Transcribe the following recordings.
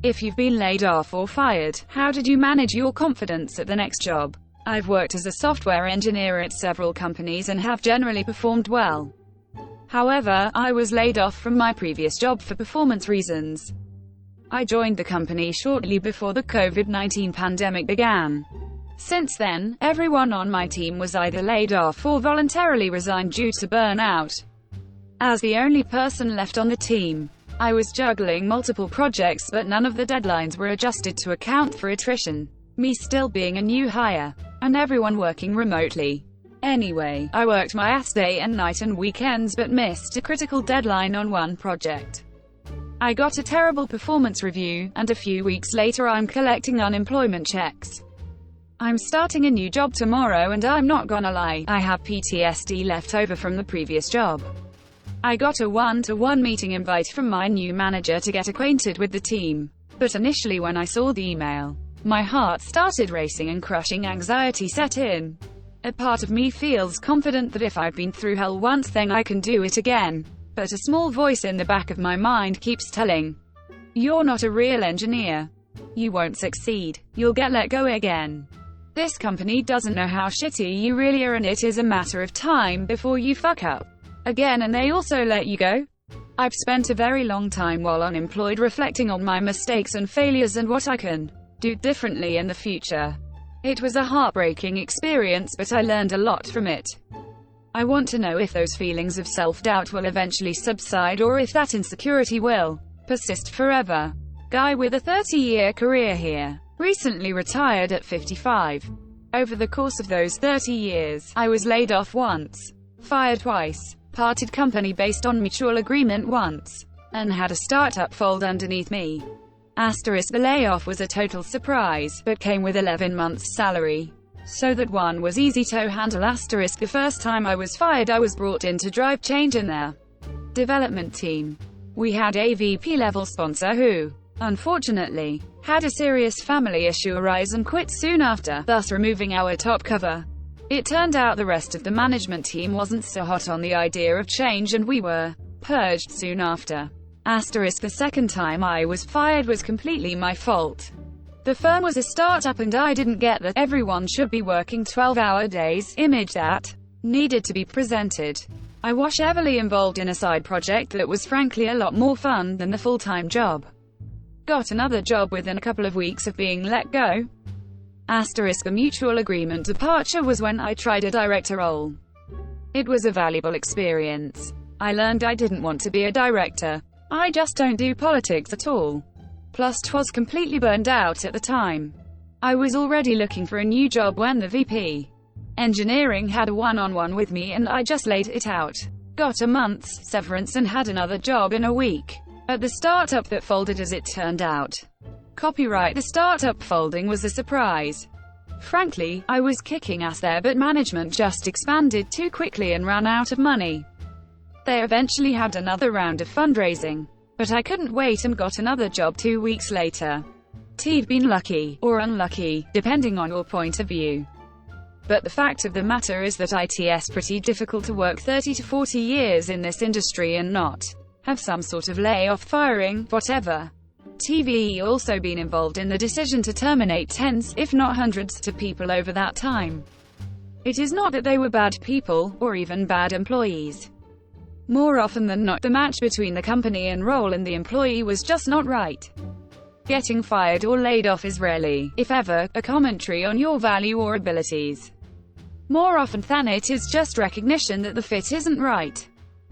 If you've been laid off or fired, how did you manage your confidence at the next job? I've worked as a software engineer at several companies and have generally performed well. However, I was laid off from my previous job for performance reasons. I joined the company shortly before the COVID-19 pandemic began. Since then, everyone on my team was either laid off or voluntarily resigned due to burnout. As the only person left on the team, I was juggling multiple projects, but none of the deadlines were adjusted to account for attrition, me still being a new hire, and everyone working remotely. Anyway, I worked my ass day and night and weekends but missed a critical deadline on one project. I got a terrible performance review, and a few weeks later I'm collecting unemployment checks. I'm starting a new job tomorrow and I'm not gonna lie, I have PTSD left over from the previous job. I got a one-to-one meeting invite from my new manager to get acquainted with the team. But initially when I saw the email, my heart started racing and crushing anxiety set in. A part of me feels confident that if I've been through hell once then I can do it again. But a small voice in the back of my mind keeps telling, "You're not a real engineer. You won't succeed. You'll get let go again. This company doesn't know how shitty you really are and it is a matter of time before you fuck up again and they also let you go." I've spent a very long time while unemployed reflecting on my mistakes and failures and what I can do differently in the future. It was a heartbreaking experience, but I learned a lot from it. I want to know if those feelings of self-doubt will eventually subside or if that insecurity will persist forever. Guy with a 30-year career here. Recently retired at 55. Over the course of those 30 years, I was laid off once, fired twice, parted company based on mutual agreement once, and had a startup fold underneath me. Asterisk, the layoff was a total surprise, but came with 11 months' salary, so that one was easy to handle. Asterisk, the first time I was fired I was brought in to drive change in their development team. We had a VP-level sponsor who, unfortunately, had a serious family issue arise and quit soon after, thus removing our top cover. It turned out the rest of the management team wasn't so hot on the idea of change and we were purged soon after. Asterisk, the second time I was fired was completely my fault. The firm was a startup and I didn't get that everyone should be working 12-hour days image that needed to be presented. I was heavily involved in a side project that was frankly a lot more fun than the full-time job. Got another job within a couple of weeks of being let go. Asterisk, a mutual agreement departure was when I tried a director role. It was a valuable experience. I learned I didn't want to be a director. I just don't do politics at all. Plus, 'twas completely burned out at the time. I was already looking for a new job when the VP Engineering had a one-on-one with me and I just laid it out. Got a month's severance and had another job in a week at the startup that folded as it turned out. Copyright, the startup folding was a surprise. Frankly, I was kicking ass there but management just expanded too quickly and ran out of money. They eventually had another round of fundraising, but I couldn't wait and got another job 2 weeks later. T've been lucky, or unlucky, depending on your point of view. But the fact of the matter is that it's pretty difficult to work 30 to 40 years in this industry and not have some sort of layoff, firing, whatever. T've also been involved in the decision to terminate tens, if not hundreds, of people over that time. It is not that they were bad people, or even bad employees. More often than not, the match between the company and role and the employee was just not right. Getting fired or laid off is rarely, if ever, a commentary on your value or abilities. More often than it is just recognition that the fit isn't right.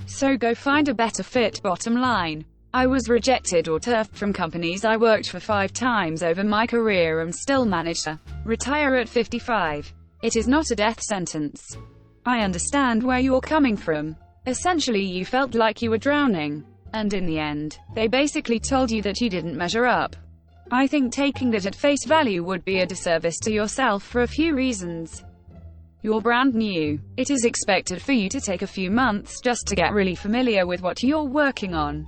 So go find a better fit. Bottom line, I was rejected or turfed from companies I worked for 5 times over my career and still managed to retire at 55. It is not a death sentence. I understand where you're coming from. Essentially, you felt like you were drowning, and in the end, they basically told you that you didn't measure up. I think taking that at face value would be a disservice to yourself for a few reasons. You're brand new. It is expected for you to take a few months just to get really familiar with what you're working on.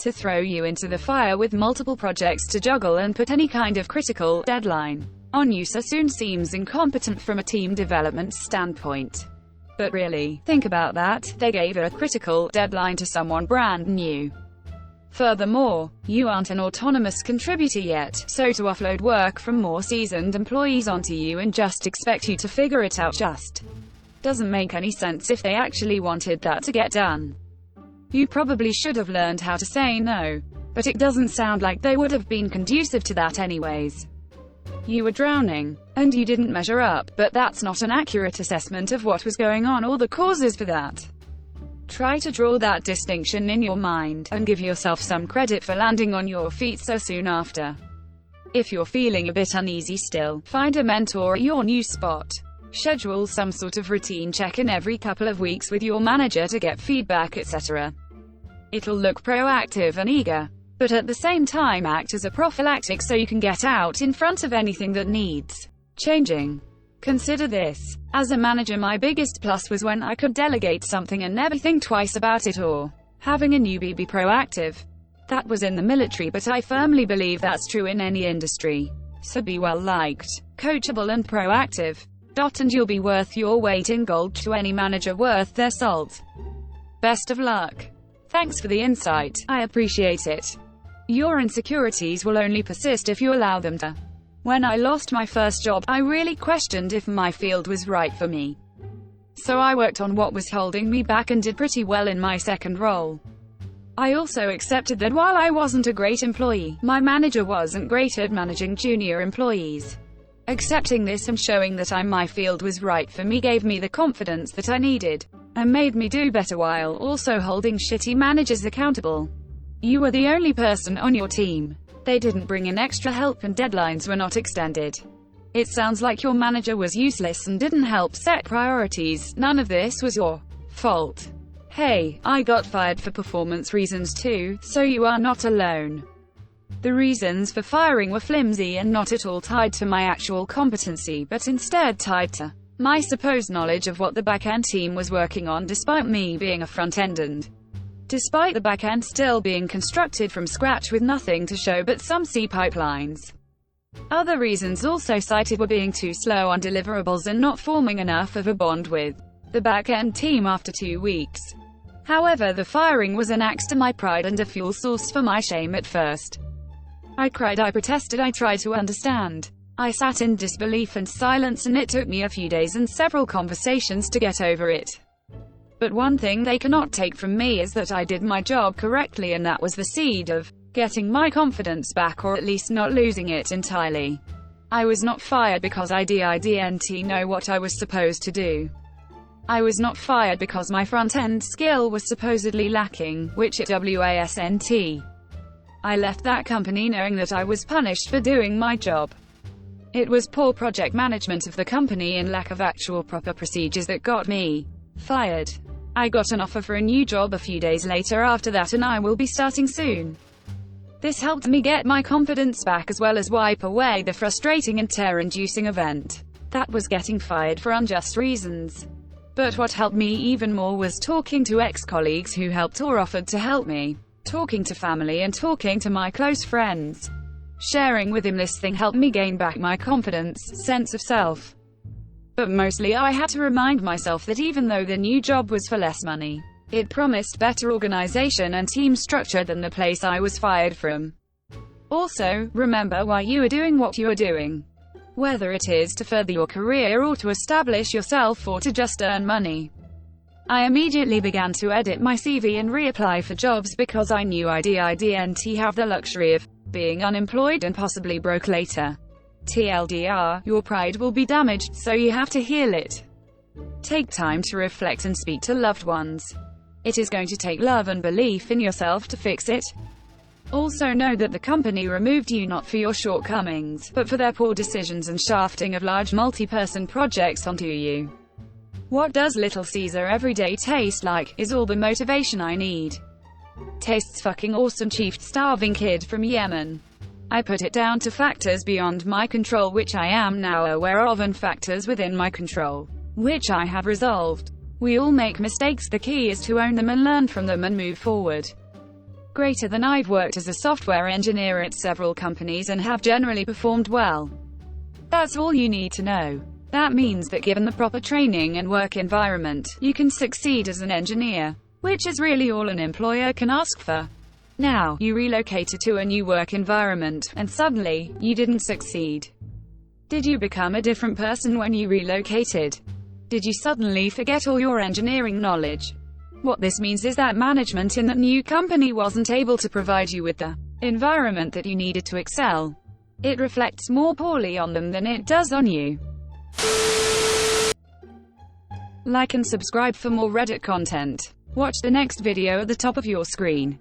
To throw you into the fire with multiple projects to juggle and put any kind of critical deadline on you so soon seems incompetent from a team development standpoint. But really, think about that, they gave a critical deadline to someone brand new. Furthermore, you aren't an autonomous contributor yet, so to offload work from more seasoned employees onto you and just expect you to figure it out just doesn't make any sense if they actually wanted that to get done. You probably should have learned how to say no, but it doesn't sound like they would have been conducive to that anyways. You were drowning, and you didn't measure up, but that's not an accurate assessment of what was going on or the causes for that. Try to draw that distinction in your mind, and give yourself some credit for landing on your feet so soon after. If you're feeling a bit uneasy still, find a mentor at your new spot. Schedule some sort of routine check-in every couple of weeks with your manager to get feedback, etc. It'll look proactive and eager, but at the same time act as a prophylactic so you can get out in front of anything that needs changing. Consider this. As a manager, my biggest plus was when I could delegate something and never think twice about it, or having a newbie be proactive. That was in the military, but I firmly believe that's true in any industry. So be well liked, coachable and proactive. And you'll be worth your weight in gold to any manager worth their salt. Best of luck. Thanks for the insight. I appreciate it. Your insecurities will only persist if you allow them to. When I lost my first job, I really questioned if my field was right for me. So I worked on what was holding me back and did pretty well in my second role. I also accepted that while I wasn't a great employee, my manager wasn't great at managing junior employees. Accepting this and showing that my field was right for me gave me the confidence that I needed, and made me do better while also holding shitty managers accountable. You were the only person on your team. They didn't bring in extra help and deadlines were not extended. It sounds like your manager was useless and didn't help set priorities. None of this was your fault. Hey, I got fired for performance reasons too, so you are not alone. The reasons for firing were flimsy and not at all tied to my actual competency, but instead tied to my supposed knowledge of what the back-end team was working on, despite me being a front-end and despite the back-end still being constructed from scratch with nothing to show but some C pipelines. Other reasons also cited were being too slow on deliverables and not forming enough of a bond with the back-end team after 2 weeks. However, the firing was an axe to my pride and a fuel source for my shame at first. I cried, I protested, I tried to understand. I sat in disbelief and silence, and it took me a few days and several conversations to get over it. But one thing they cannot take from me is that I did my job correctly, and that was the seed of getting my confidence back, or at least not losing it entirely. I was not fired because I didn't know what I was supposed to do. I was not fired because my front-end skill was supposedly lacking, which it wasn't. I left that company knowing that I was punished for doing my job. It was poor project management of the company and lack of actual proper procedures that got me fired. I got an offer for a new job a few days later after that, and I will be starting soon. This helped me get my confidence back as well as wipe away the frustrating and tear-inducing event that was getting fired for unjust reasons. But what helped me even more was talking to ex-colleagues who helped or offered to help me, talking to family and talking to my close friends. Sharing with him this thing helped me gain back my confidence, sense of self. But mostly I had to remind myself that even though the new job was for less money, it promised better organization and team structure than the place I was fired from. Also, remember why you are doing what you are doing. Whether it is to further your career or to establish yourself or to just earn money. I immediately began to edit my CV and reapply for jobs because I knew I didn't have the luxury of being unemployed and possibly broke later. TLDR, your pride will be damaged, so you have to heal it. Take time to reflect and speak to loved ones. It is going to take love and belief in yourself to fix it. Also know that the company removed you not for your shortcomings, but for their poor decisions and shafting of large multi-person projects onto you. What does Little Caesar every day taste like, is all the motivation I need. Tastes fucking awesome, chief starving kid from Yemen. I put it down to factors beyond my control which I am now aware of, and factors within my control, which I have resolved. We all make mistakes, the key is to own them and learn from them and move forward. Greater than I've worked as a software engineer at several companies and have generally performed well. That's all you need to know. That means that given the proper training and work environment, you can succeed as an engineer, which is really all an employer can ask for. Now, you relocated to a new work environment, and suddenly, you didn't succeed. Did you become a different person when you relocated? Did you suddenly forget all your engineering knowledge? What this means is that management in that new company wasn't able to provide you with the environment that you needed to excel. It reflects more poorly on them than it does on you. Like and subscribe for more Reddit content. Watch the next video at the top of your screen.